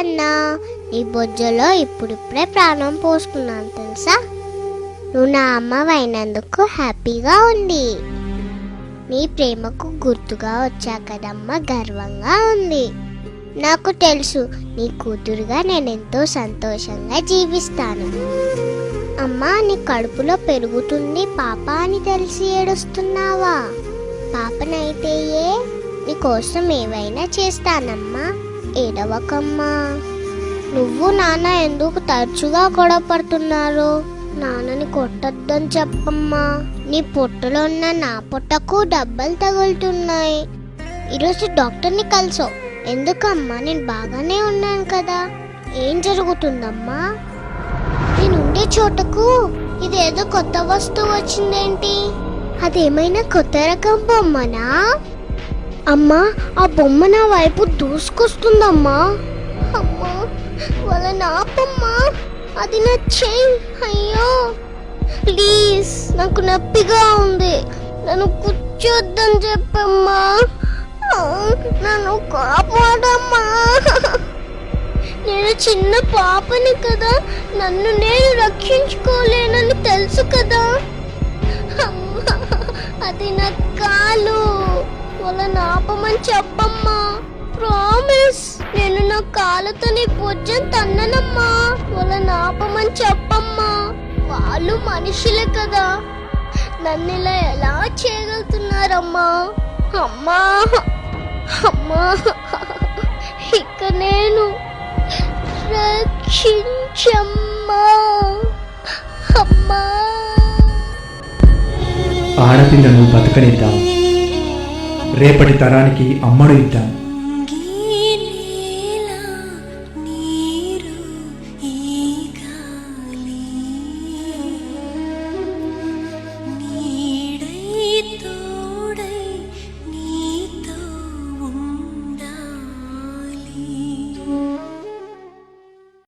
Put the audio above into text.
అన్నా, నీ బొజ్జలో ఇప్పుడిప్పుడే ప్రాణం పోసుకున్నాను తెలుసా. నువ్వు నా అమ్మవైనందుకు హ్యాపీగా ఉంది. నీ ప్రేమకు గుర్తుగా వచ్చా కదమ్మా, గర్వంగా ఉంది. నాకు తెలుసు నీ కూతురుగా నేనెంతో సంతోషంగా జీవిస్తాను. అమ్మా, నీ కడుపులో పెరుగుతుంది పాప అని తెలిసి ఏడుస్తున్నావా? పాపనైతే నీకోసం ఏవైనా చేస్తానమ్మా, ఏడవకమ్మా. నువ్వు నాన్న ఎందుకు తరచుగా గొడవ పడుతున్నారు? నాన్నని కొట్టద్దని చెప్పమ్మా. నీ పొట్టలో ఉన్న నా పొట్టకు డబ్బలు తగులుతున్నాయి. ఈరోజు డాక్టర్ని కలిసావు ఎందుకమ్మా? నేను బాగానే ఉన్నాను కదా. ఏం జరుగుతుందమ్మా? నేనుండే చోటకు ఇదేదో కొత్త వస్తువు వచ్చిందేంటి? అదేమైనా కొత్త రకం బొమ్మనా? అమ్మా, ఆ బొమ్మ నా వైపు దూసుకొస్తుందమ్మా. అమ్మా, వాళ్ళ నాపమ్మా, అది నా చెయ్యి. అయ్యో ప్లీజ్, నాకు నొప్పిగా ఉంది, నన్ను కూర్చోద్దని చెప్పమ్మా. నన్ను కాపాడమ్మా. నేను చిన్న పాపని కదా, నన్ను నేను రక్షించుకోలేనని తెలుసు కదా. అది నా కాలు, వాళ్ళ నాపమని చెప్పమ్మా. ప్రామిస్, నేను నా కాళ్ళతో నీ పొజ్జను తన్ననమ్మా. వాళ్ళ నాపమని చెప్పమ్మా. వాళ్ళు మనుషులే కదా, నన్ను ఇలా ఎలా చేయగలుగుతున్నారమ్మా? అమ్మా అమ్మా, ఇక నేను రక్షించమ్మా. అమ్మా, ఆడపిల్లను బతకనిద్దాం, రేపటి తరానికి అమ్మడు ఇద్దాం.